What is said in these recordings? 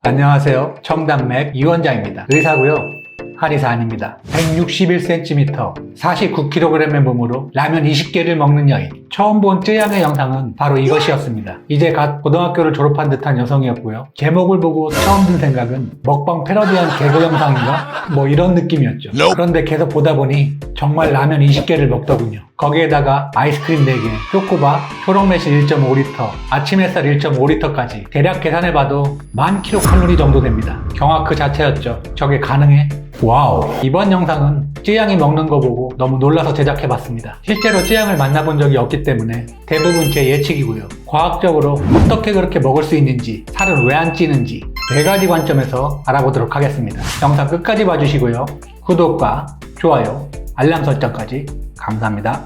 안녕하세요. 청담맥 이원장입니다. 의사고요. 한의사 아닙니다. 161cm, 49kg의 몸으로 라면 20개를 먹는 여인. 처음 본 쯔양의 영상은 바로 이것이었습니다. 이제 갓 고등학교를 졸업한 듯한 여성이었고요. 제목을 보고 처음 든 생각은 먹방 패러디한 개그 영상인가? 뭐 이런 느낌이었죠. 그런데 계속 보다 보니 정말 라면 20개를 먹더군요. 거기에다가 아이스크림 4개, 초코바, 초록매실 1.5리터, 아침 햇살 1.5리터까지 대략 계산해봐도 10,000kcal 정도 됩니다. 경악 그 자체였죠. 저게 가능해? 와우. 이번 영상은 쯔양이 먹는 거 보고 너무 놀라서 제작해봤습니다. 실제로 쯔양을 만나본 적이 없기 때문에 대부분 제 예측이고요. 과학적으로 어떻게 그렇게 먹을 수 있는지, 살은 왜 안 찌는지 4가지 관점에서 알아보도록 하겠습니다. 영상 끝까지 봐주시고요. 구독과 좋아요, 알람 설정까지 감사합니다.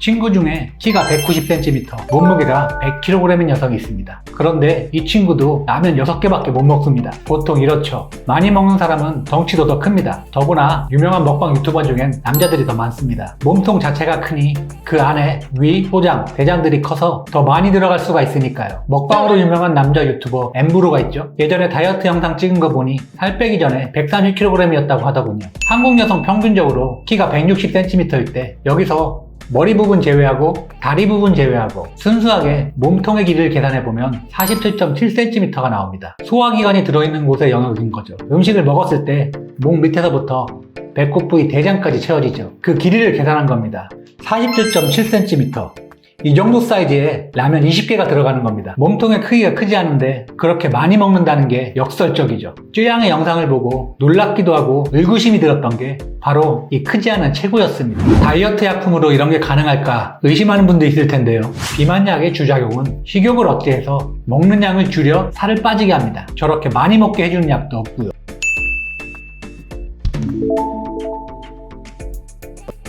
친구 중에 키가 190cm, 몸무게가 100kg인 여성이 있습니다. 그런데 이 친구도 라면 6개밖에 못 먹습니다. 보통 이렇죠. 많이 먹는 사람은 덩치도 더 큽니다. 더구나 유명한 먹방 유튜버 중엔 남자들이 더 많습니다. 몸통 자체가 크니 그 안에 위, 소장, 대장들이 커서 더 많이 들어갈 수가 있으니까요. 먹방으로 유명한 남자 유튜버 엠브로가 있죠. 예전에 다이어트 영상 찍은 거 보니 살 빼기 전에 130kg이었다고 하더군요. 한국 여성 평균적으로 키가 160cm일 때 여기서 머리 부분 제외하고 다리 부분 제외하고 순수하게 몸통의 길이를 계산해보면 47.7cm가 나옵니다. 소화기관이 들어있는 곳의 영역인 거죠. 음식을 먹었을 때 목 밑에서부터 배꼽 부위 대장까지 채워지죠. 그 길이를 계산한 겁니다. 47.7cm. 이 정도 사이즈에 라면 20개가 들어가는 겁니다. 몸통의 크기가 크지 않은데 그렇게 많이 먹는다는 게 역설적이죠. 쯔양의 영상을 보고 놀랍기도 하고 의구심이 들었던 게 바로 이 크지 않은 체구였습니다. 다이어트 약품으로 이런 게 가능할까 의심하는 분도 있을 텐데요. 비만약의 주작용은 식욕을 억제해서 먹는 양을 줄여 살을 빠지게 합니다. 저렇게 많이 먹게 해주는 약도 없고요.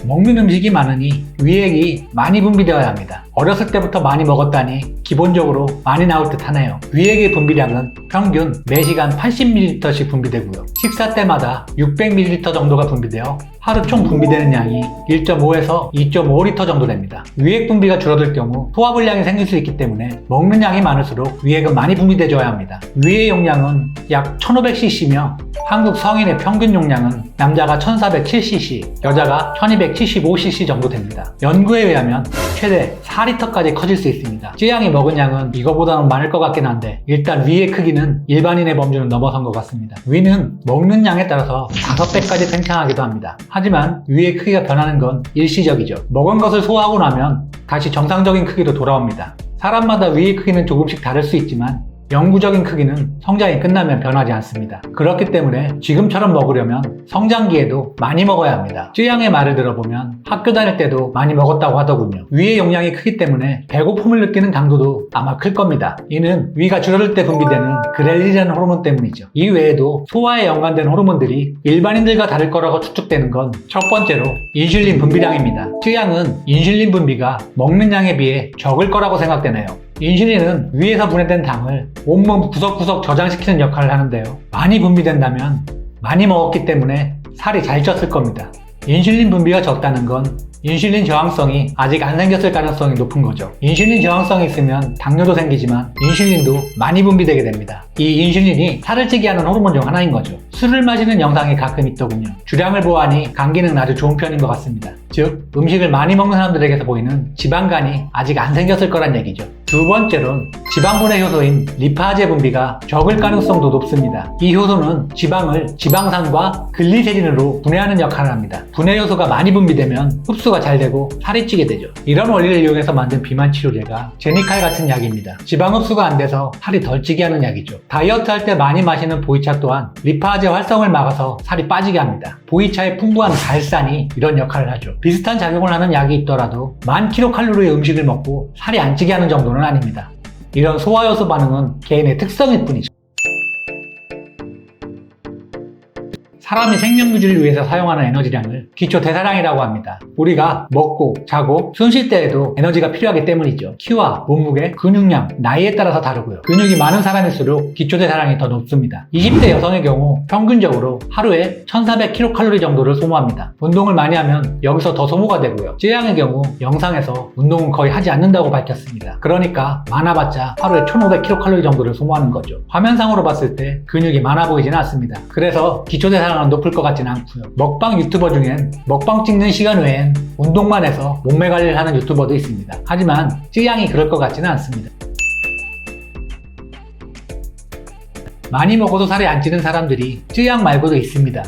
먹는 음식이 많으니 위액이 많이 분비되어야 합니다. 어렸을 때부터 많이 먹었다니 기본적으로 많이 나올 듯 하네요. 위액의 분비량은 평균 매시간 80ml씩 분비되고요. 식사 때마다 600ml 정도가 분비되어 하루 총 분비되는 양이 1.5에서 2.5리터 정도 됩니다. 위액 분비가 줄어들 경우 소화불량이 생길 수 있기 때문에 먹는 양이 많을수록 위액은 많이 분비돼줘야 합니다. 위의 용량은 약 1500cc며 한국 성인의 평균 용량은 남자가 1407cc, 여자가 1275cc 정도 됩니다. 연구에 의하면 최대 4리터까지 커질 수 있습니다. 쯔양이 먹은 양은 이거보다는 많을 것 같긴 한데 일단 위의 크기는 일반인의 범주는 넘어선 것 같습니다. 위는 먹는 양에 따라서 5배까지 팽창하기도 합니다. 하지만 위의 크기가 변하는 건 일시적이죠. 먹은 것을 소화하고 나면 다시 정상적인 크기로 돌아옵니다. 사람마다 위의 크기는 조금씩 다를 수 있지만 영구적인 크기는 성장이 끝나면 변하지 않습니다. 그렇기 때문에 지금처럼 먹으려면 성장기에도 많이 먹어야 합니다. 쯔양의 말을 들어보면 학교 다닐 때도 많이 먹었다고 하더군요. 위의 용량이 크기 때문에 배고픔을 느끼는 강도도 아마 클 겁니다. 이는 위가 줄어들 때 분비되는 그렐린이라는 호르몬 때문이죠. 이 외에도 소화에 연관된 호르몬들이 일반인들과 다를 거라고 추측되는 건 첫 번째로 인슐린 분비량입니다. 쯔양은 인슐린 분비가 먹는 양에 비해 적을 거라고 생각되네요. 인슐린은 위에서 분해된 당을 온몸 구석구석 저장시키는 역할을 하는데요. 많이 분비된다면 많이 먹었기 때문에 살이 잘 쪘을 겁니다. 인슐린 분비가 적다는 건 인슐린 저항성이 아직 안 생겼을 가능성이 높은 거죠. 인슐린 저항성이 있으면 당뇨도 생기지만 인슐린도 많이 분비되게 됩니다. 이 인슐린이 살을 찌게 하는 호르몬 중 하나인 거죠. 술을 마시는 영상이 가끔 있더군요. 주량을 보아하니 간 기능은 아주 좋은 편인 것 같습니다. 즉 음식을 많이 먹는 사람들에게서 보이는 지방간이 아직 안 생겼을 거란 얘기죠. 두 번째로는 지방분해 효소인 리파제 분비가 적을 가능성도 높습니다. 이 효소는 지방을 지방산과 글리세린으로 분해하는 역할을 합니다. 분해 효소가 많이 분비되면 흡수가 잘 되고 살이 찌게 되죠. 이런 원리를 이용해서 만든 비만 치료제가 제니칼 같은 약입니다. 지방 흡수가 안 돼서 살이 덜 찌게 하는 약이죠. 다이어트 할 때 많이 마시는 보이차 또한 리파제 활성을 막아서 살이 빠지게 합니다. 보이차의 풍부한 갈산이 이런 역할을 하죠. 비슷한 작용을 하는 약이 있더라도 1000kcal의 음식을 먹고 살이 안 찌게 하는 정도는 아닙니다. 이런 소화효소 반응은 개인의 특성일 뿐이죠. 사람이 생명 유지를 위해서 사용하는 에너지량을 기초 대사량이라고 합니다. 우리가 먹고 자고 숨 쉴 때에도 에너지가 필요하기 때문이죠. 키와 몸무게, 근육량, 나이에 따라서 다르고요. 근육이 많은 사람일수록 기초 대사량이 더 높습니다. 20대 여성의 경우 평균적으로 하루에 1400kcal 정도를 소모합니다. 운동을 많이 하면 여기서 더 소모가 되고요. 쯔양의 경우 영상에서 운동은 거의 하지 않는다고 밝혔습니다. 그러니까 많아봤자 하루에 1500kcal 정도를 소모하는 거죠. 화면상으로 봤을 때 근육이 많아 보이지는 않습니다. 그래서 기초 대사량은 높을 것 같지는 않고요. 먹방 유튜버 중엔 먹방 찍는 시간 외엔 운동만 해서 몸매 관리를 하는 유튜버도 있습니다. 하지만 쯔양이 그럴 것 같지는 않습니다. 많이 먹어도 살이 안 찌는 사람들이 쯔양 말고도 있습니다.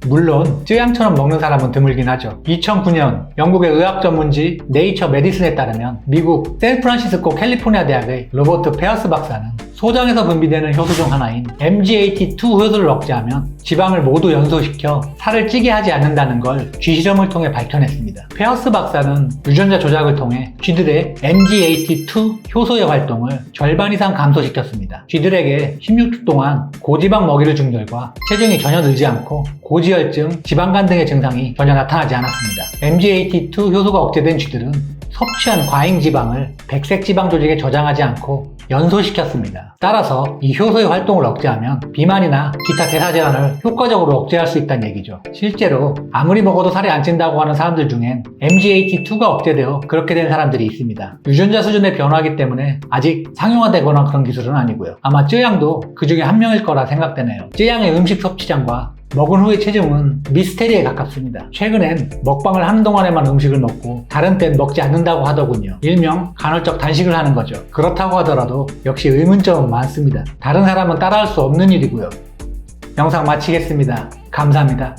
물론 쯔양처럼 먹는 사람은 드물긴 하죠. 2009년 영국의 의학 전문지 네이처 메디슨에 따르면 미국 샌프란시스코 캘리포니아 대학의 로버트 페어스 박사는 소장에서 분비되는 효소 중 하나인 MGAT2 효소를 억제하면 지방을 모두 연소시켜 살을 찌게 하지 않는다는 걸 쥐실험을 통해 밝혀냈습니다. 페어스 박사는 유전자 조작을 통해 쥐들의 MGAT2 효소의 활동을 절반 이상 감소시켰습니다. 쥐들에게 16주 동안 고지방 먹이를 준 결과 체중이 전혀 늘지 않고 고지혈증, 지방간 등의 증상이 전혀 나타나지 않았습니다. MGAT2 효소가 억제된 쥐들은 섭취한 과잉 지방을 백색 지방 조직에 저장하지 않고 연소시켰습니다. 따라서 이 효소의 활동을 억제하면 비만이나 기타 대사 질환을 효과적으로 억제할 수 있다는 얘기죠. 실제로 아무리 먹어도 살이 안 찐다고 하는 사람들 중엔 MGAT2가 억제되어 그렇게 된 사람들이 있습니다. 유전자 수준의 변화이기 때문에 아직 상용화되거나 그런 기술은 아니고요. 아마 쯔양도 그 중에 한 명일 거라 생각되네요. 쯔양의 음식 섭취량과 먹은 후의 체중은 미스테리에 가깝습니다. 최근엔 먹방을 하는 동안에만 음식을 먹고 다른 땐 먹지 않는다고 하더군요. 일명 간헐적 단식을 하는 거죠. 그렇다고 하더라도 역시 의문점은 많습니다. 다른 사람은 따라할 수 없는 일이고요. 영상 마치겠습니다. 감사합니다.